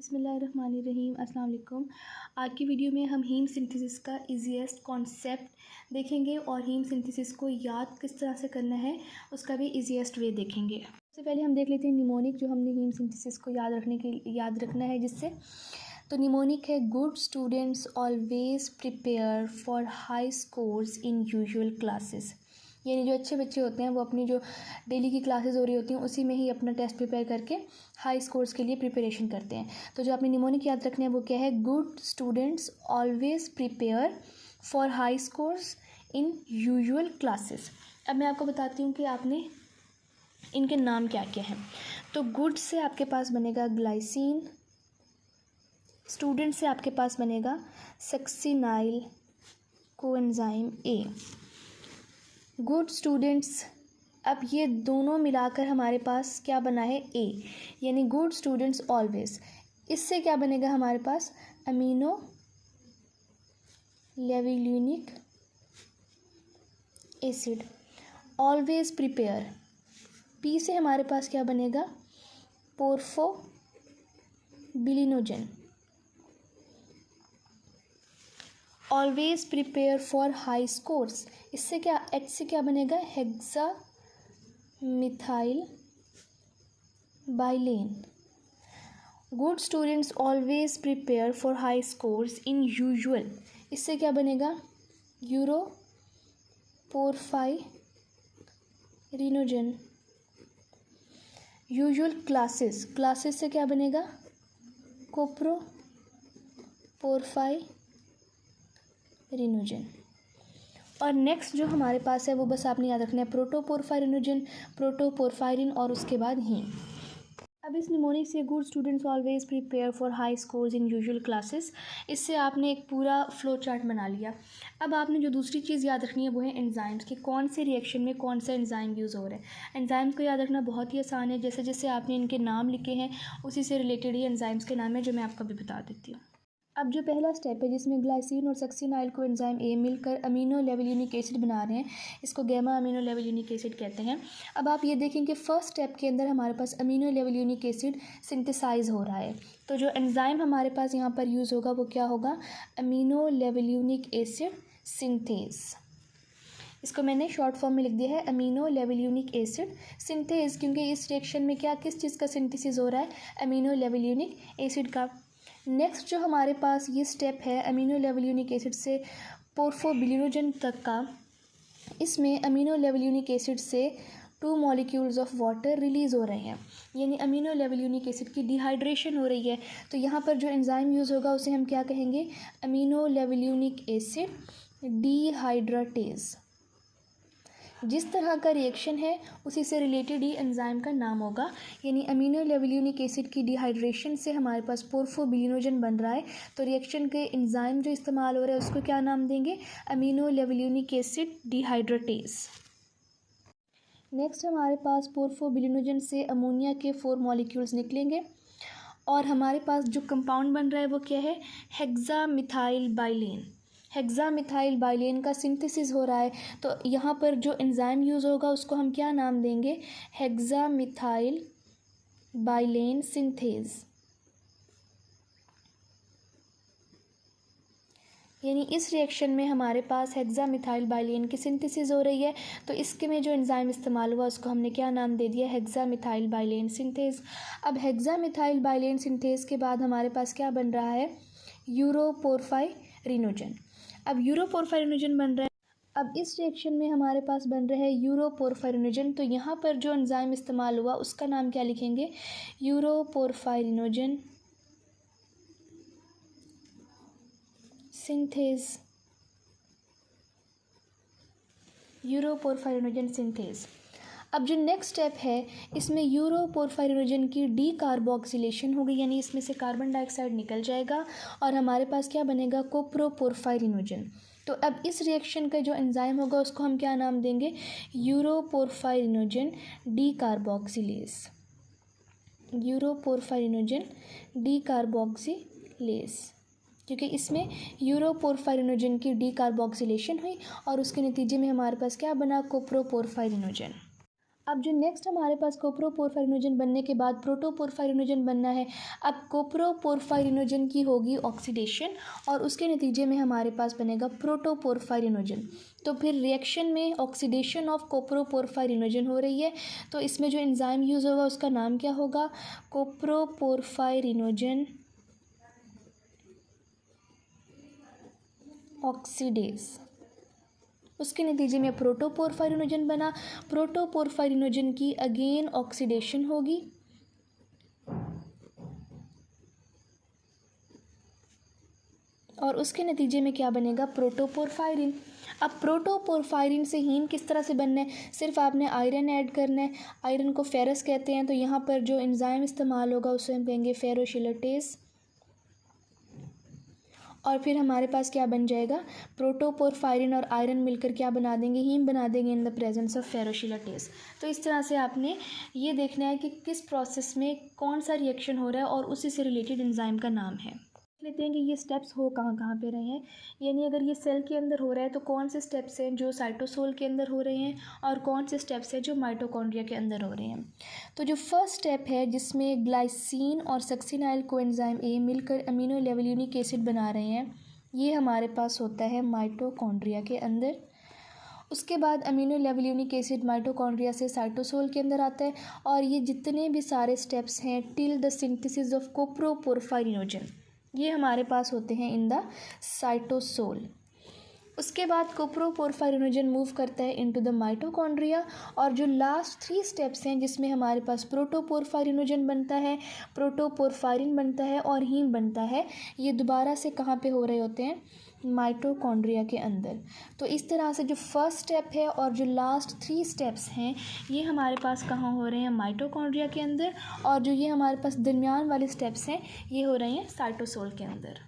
बिस्मिल्लाहिर्रहमानिर्रहीम। अस्सलाम वालेकुम। आज की वीडियो में हम हीम सिंथेसिस का इजीएस्ट कॉन्सेप्ट देखेंगे और हीम सिंथेसिस को याद किस तरह से करना है उसका भी इजीएस्ट वे देखेंगे। सबसे पहले हम देख लेते हैं निमोनिक, जो हमने हीम सिंथेसिस को याद रखना है जिससे। तो निमोनिक है, good students always prepare for high scores in usual classes. यानी जो अच्छे बच्चे होते हैं वो अपनी जो डेली की क्लासेस हो रही होती हैं उसी में ही अपना टेस्ट प्रिपेयर करके हाई स्कोर्स के लिए प्रिपरेशन करते हैं। तो जो आपने निमोनिक याद रखना है वो क्या है, good students always prepare for high scores in usual classes. अब मैं आपको बताती हूँ कि आपने इनके नाम क्या क्या हैं। तो गुड से आपके पास बनेगा ग्लाइसिन, स्टूडेंट से आपके पास बनेगा succinyl coenzyme A. Good students, अब ये दोनों मिलाकर हमारे पास क्या बना है, ए, यानी गुड स्टूडेंट्स ऑलवेज। इससे क्या बनेगा हमारे पास, amino levulinic acid. Always prepare, p से हमारे पास क्या बनेगा, porphobilinogen. Always prepare for high scores, इससे क्या, एच से क्या बनेगा, hexa methyl bilane. Good students always prepare for high scores in usual, इससे क्या बनेगा, uro porphyrinogen. Usual classes, classes से क्या बनेगा, कोप्रो पोरफाइरिनोजन। और नेक्स्ट जो हमारे पास है वो बस आपने याद रखना है, प्रोटोपोरफाइरिनोजन, प्रोटोपोरफायरिन और उसके बाद हीम। अब इस निमोनिक से good students always prepare for high scores in usual classes, इससे आपने एक पूरा फ्लो चार्ट बना लिया। अब आपने जो दूसरी चीज़ याद रखनी है वो है एंजाइम्स, कि कौन से रिएक्शन में कौन सा एंजाइम यूज़ हो रहा है। एंजाइम्स को याद रखना बहुत ही आसान है, जैसे जैसे आपने इनके नाम लिखे हैं उसी से रिलेटेड ही एंजाइम्स के नाम है जो मैं आपको भी बता देती हूँ। अब जो पहला स्टेप है जिसमें ग्लाइसिन और सक्सिनाइल कोएंजाइम ए मिलकर अमीनो लेविल्यूनिक एसिड बना रहे हैं, इसको गैमा अमीनो लेविल्यूनिक एसिड कहते हैं। अब आप ये देखें कि फर्स्ट स्टेप के अंदर हमारे पास अमीनो लेविल्यूनिक एसिड सिंथेसाइज हो रहा है। तो जो एंजाइम हमारे पास यहाँ पर यूज़ होगा वो क्या होगा, अमीनो लेविल्यूनिक एसिड सिंथेज। इसको मैंने शॉर्ट फॉर्म में लिख दिया है अमीनो लेविल्यूनिक एसिड सिंथेज, क्योंकि इस रिएक्शन में क्या, किस चीज़ का सिंथेसिस हो रहा है, अमीनो लेविल्यूनिक एसिड का। नेक्स्ट जो हमारे पास ये स्टेप है अमीनो लेविल्यूनिक एसिड से पोर्फोबिलिनोजन तक का, इसमें अमीनो लेविल्यूनिक एसिड से 2 मॉलिक्यूल्स ऑफ वाटर रिलीज़ हो रहे हैं, यानी अमीनो लेविल्यूनिक एसिड की डिहाइड्रेशन हो रही है। तो यहाँ पर जो एंजाइम यूज़ होगा उसे हम क्या कहेंगे, अमीनो लेविल्यूनिक एसिड डिहाइड्रेटेज। जिस तरह का रिएक्शन है उसी से रिलेटेड ही एंजाइम का नाम होगा, यानी अमीनो लेविल्यूनिक एसिड की डिहाइड्रेशन से हमारे पास पोर्फोबिलिनोजन बन रहा है। तो रिएक्शन के एंजाइम जो इस्तेमाल हो रहा है उसको क्या नाम देंगे, अमीनो लेविल्यूनिक एसिड डिहाइड्रेटेज। नेक्स्ट हमारे पास पोर्फोबिलिनोजन से अमोनिया के 4 मॉलिक्यूल्स निकलेंगे और हमारे पास जो कंपाउंड बन रहा है वो क्या है, हेक्सामिथाइल बाइलेन। हेक्सामिथाइल बाइलेन का सिंथेसिस हो रहा है। तो यहाँ पर जो एंजाइम यूज़ होगा उसको हम क्या नाम देंगे, हेक्सामिथाइल बाइलेन सिंथेज। यानी इस रिएक्शन में हमारे पास हेक्सामिथाइल बाइलेन की सिंथेसिस हो रही है। तो इसके में जो एंजाइम इस्तेमाल हुआ उसको हमने क्या नाम दे दिया, हेक्सामिथाइल बाइलेन सिंथेज। अब हेक्सामिथाइल बाइलेन सिंथेज के बाद हमारे पास क्या बन रहा है, यूरोपोरफाइरिनोजन। अब यूरोपोरफाइरिनोजन बन रहा है। अब इस रिएक्शन में हमारे पास बन रहा है यूरोपोरफाइरिनोजन। तो यहाँ पर जो एंजाइम इस्तेमाल हुआ उसका नाम क्या लिखेंगे, यूरोपोरफाइरिनोजन सिंथेज। यूरोपोरफाइरिनोजन सिंथेज। अब जो नेक्स्ट स्टेप है इसमें यूरोपोरफाइरिनोजन की डीकार्बोक्सिलेशन होगी, यानी इसमें से कार्बन डाइऑक्साइड निकल जाएगा और हमारे पास क्या बनेगा, कोप्रोपोरफाइरिनोजन। तो अब इस रिएक्शन का जो एंजाइम होगा उसको हम क्या नाम देंगे, यूरोपोरफाइरिनोजन डीकार्बोक्सिलेज। यूरोपोरफाइरिनोजन डीकार्बोक्सिलेज, क्योंकि इसमें यूरोपोरफाइरिनोजन की डीकार्बोक्सिलेशन हुई और उसके नतीजे में हमारे पास क्या बना, कोप्रोपोरफाइरिनोजन। अब जो नेक्स्ट हमारे पास कोप्रोपोरफायरिनोजन बनने के बाद प्रोटोपोरफायरिनोजन बनना है। अब कोप्रोपोरफायरिनोजन की होगी ऑक्सीडेशन और उसके नतीजे में हमारे पास बनेगा प्रोटोपोरफायरिनोजन। तो फिर रिएक्शन में ऑक्सीडेशन ऑफ कोप्रोपोरफायरिनोजन हो रही है, तो इसमें जो एंजाइम यूज़ होगा उसका नाम क्या होगा? कोप्रोपोरफायरिनोजन ऑक्सीडेज। उसके नतीजे में प्रोटोपोरफायरिनोजन बना। प्रोटोपोरफायरिनोजन की अगेन ऑक्सीडेशन होगी और उसके नतीजे में क्या बनेगा? प्रोटोपोरफायरिन। अब प्रोटोपोरफायरिन से हीम किस तरह से बनना है? सिर्फ आपने आयरन ऐड करना है। आयरन को फेरस कहते हैं, तो यहाँ पर जो एंजाइम इस्तेमाल होगा उसे हम कहेंगे फेरोशिलेटेस। और फिर हमारे पास क्या बन जाएगा? प्रोटोपोरफायरिन और आयरन मिलकर क्या बना देंगे? हीम बना देंगे इन द प्रेजेंस ऑफ फेरोशिलेटेस। तो इस तरह से आपने ये देखना है कि किस प्रोसेस में कौन सा रिएक्शन हो रहा है और उसी से रिलेटेड एंजाइम का नाम है। लेते हैं कि ये स्टेप्स हो कहाँ कहाँ पे रहे हैं, यानी अगर ये सेल के अंदर हो रहा है तो कौन से स्टेप्स हैं जो साइटोसोल के अंदर हो रहे हैं और कौन से स्टेप्स हैं जो माइटोकॉन्ड्रिया के अंदर हो रहे हैं। तो जो फर्स्ट स्टेप है जिसमें ग्लाइसिन और सक्सिनाइल कोएंजाइम ए मिलकर अमीनो लेवल्यूनिक एसिड बना रहे हैं, ये हमारे पास होता है माइटोकॉन्ड्रिया के अंदर। उसके बाद अमीनो लेवल्यूनिक एसिड माइटोकॉन्ड्रिया से साइटोसोल के अंदर आता है और ये जितने भी सारे स्टेप्स हैं टिल द सिंथेसिस ऑफ कोप्रोपोरफायरिनोजन, ये हमारे पास होते हैं इन द साइटोसोल। उसके बाद कोप्रोपोरफायरिनोजन मूव करता है इनटू द माइटोकॉन्ड्रिया और जो लास्ट 3 स्टेप्स हैं जिसमें हमारे पास प्रोटोपोरफायरिनोजन बनता है, प्रोटोपोरफायरिन बनता है और हीम बनता है, ये दोबारा से कहाँ पे हो रहे होते हैं? माइटोकॉन्ड्रिया के अंदर। तो इस तरह से जो फर्स्ट स्टेप है और जो लास्ट 3 स्टेप्स हैं ये हमारे पास कहाँ हो रहे हैं? माइटोकॉन्ड्रिया के अंदर, और जो ये हमारे पास दरमियान वाले स्टेप्स हैं ये हो रहे हैं साइटोसोल के अंदर।